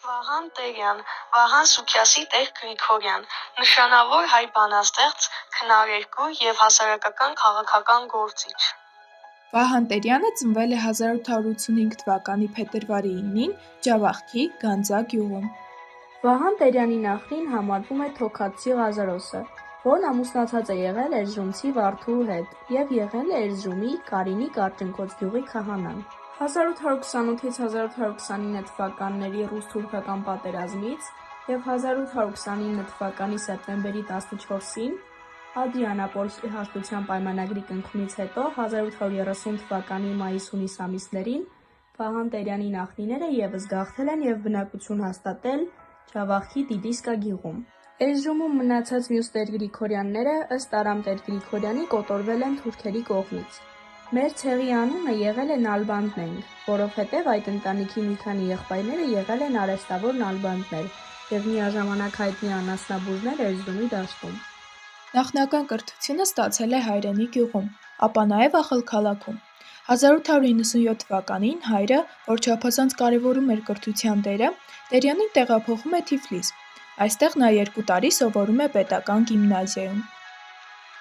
Վահան Տերյան, Վահան Սուքիասի տեր Գրիգորյան, նշանավոր հայ բանաստեղծ, քնարերգու և հասարակական քաղաքական գործիչ։ Վահան Տերյանը ծնվել է 1885 թվականի փետրվարի 9-ին Ջավախքի Գանձա գյուղում։ Վահան Տերյանի նախնին համարվում է Թոքացի Ղազարոսը, որն ամուսնացած է եղել Էրզրումցի Վարդուհու հետ և եղել է Էրզրումի Կարինի Կարճընկոց գյուղի քահանան։ 1828-1829 թվականների ռուս-թուրքական պատերազմից և 1829 թվականի սեպտեմբերի 14-ին Ադրիանապոլս իհաշտության պայմանագրի կնքումից հետո 1830 թվականի մայիս-հունիս ամիսներին Վահան Տերյանի նախնիները ևս գաղթել են և բնակություն հաստատել Ջավախքի Դիդիսկա գյուղում։ Էրզրումում մնացած մյուս տեր-Գրիգորյանները ըստ Արամ տեր-Գրիգորյանի կոտորվել են թուրքերի կողմից։ Մեր ցեղի անունը եղել է Նալբանդնենք, որովհետև այդ ընտանիքի մի քանի եղբայրները եղել են արհեստավոր նալբանդներ և միաժամանակ հայտնի անասնաբուժներ Էրզրումի դաշտում։ Նախնական կրթությունը ստացել է հայրենի գյուղում, ապա նաև ախալքալաքում։ 1897 թվականին հայրը, որ չափազանց կարևորում էր կրթության դերը, Տերյանին տեղափոխում է Թիֆլիս։ Այստեղ նա 2 տարի սովորում է պետական գիմնազիայում։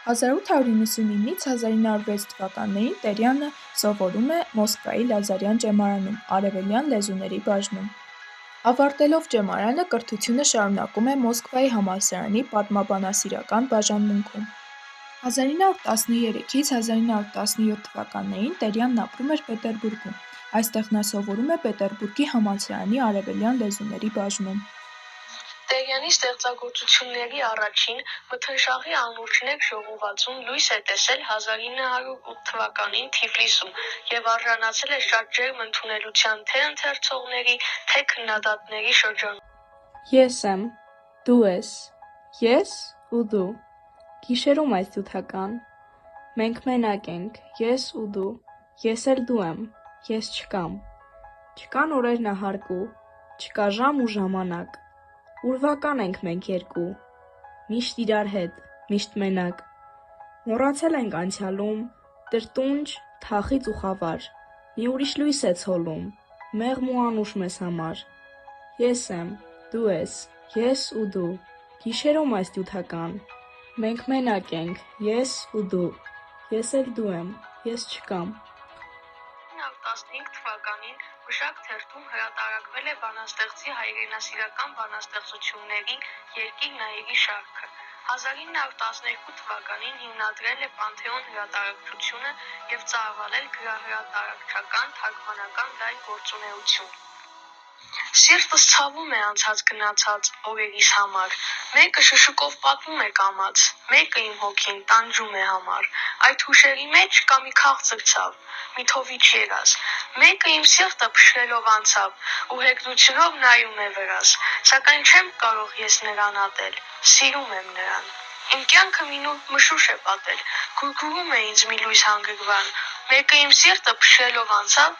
1899-ից 1906 թվականներին Տերյանը սովորում է Մոսկվայի Լազարյան ճեմարանում, արևելյան լեզուների բաժնում։ Ավարտելով ճեմարանը կրթությունը շարունակում է Մոսկվայի համալսարանի պատմաբանասիրական բաժանմունքում։ 1913-ից 1917 թվականներին Տերյանն ապրում էր Պետերբուրգում։ Այստեղ նա սովորում է Պետերբուրգի համալսարանի արևելյան լեզուների բաժնում։ Տերյանի ստեղծագործությունների առաջին՝ «Մթնշաղի անուրջներ» ժողովածուն լույս է տեսել 1908 թվականին Թիֆլիսում և արժանացել է շատ ջերմ ընդունելության թե՛ ընթերցողների, թե՛ քննադատների շրջանում։ Ես եմ, դու ես, ես ու դու, գիշերում այս դյութական, մենք մենակ ենք, ես ու դու, ես էլ դու եմ, ես չկամ, չկան օրեր նահարկու, չկա ժամ ու ժամանակ, ուրվական ենք մենք երկու, միշտ իրար հետ, միշտ մենակ, մոռացել ենք անցյալում, տրտունջ, թախիծ ու խավար, մի ուրիշ լույս է ցոլում, մեղմ ու անուշ մեզ համար, ես եմ, դու ես, ես ու դու, գիշերում այս դյութական, մենք մենակ ենք, ես ու դու, ես էլ դու եմ, ես չկամ։ 1915 թվականին «Մշակ» թերթում հրատարակվել է բանաստեղծի հայրենասիրական բանաստեղծությունների «Երկիր Նայիրի» շարքը։ 1912 թվականին հիմնադրել է «Պանթեոն» հրատարակչությունը և ծավալել գրահրատարակչական, թարգմանական լայն գործունեություն։ Սիրտս ցավում է անցած-գնացած օրերիս համար, մեկը շշուկով պատմում է կամաց, մեկը իմ հոգին տանջում է համար, այդ հուշերի մեջ կա մի քաղցր ցավ, մի թովիչ երազ, մեկը իմ սիրտը փշրելով անցավ ու հեգնությունով նայում է վրաս, սակայն չեմ կարող ես նրան ատել, սիրում եմ նրան։ Իմ կյանքը մի նուրբ մշուշ է պատել, գուրգուրում է ինձ մի լույս հանգրվան, մեկը իմ սիրտը փշրելով անցավ,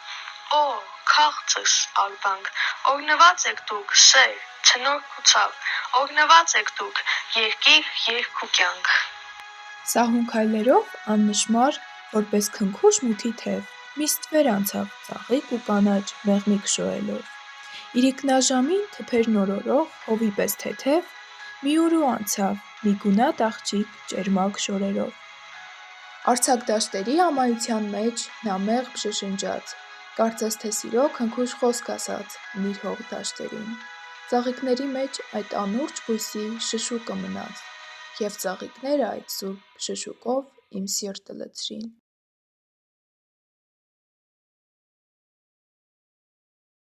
օ, քաղցրս արբանք, օրհնված եք դուք, սեր, ցնորք ու ցավ, օրհնված եք դուք, երկիր, երգ ու կյանք։ Սահուն քայլերով, աննշմար, որպես քնքուշ մութի թև, մի ստվեր անցավ, ծաղիկ ու կանաչ, մեղմիկ շոյելով, իրիկնաժամին թփերն օրորող, հովի պես թեթև, մի ուրու անցավ, մի գունատ աղջիկ, ճերմակ շորերով։ Արձակ դաշտերի ամայության մեջ նա մեղմ շշնջաց, կարծես թե սիրո քնքուշ խոսք ասաց իր հող դաշտերին։ Ծաղիկների մեջ այդ անուրջ բույսի շշուկը մնաց, և ծաղիկները այդ սուրբ շշուկով իմ սիրտը լցրին։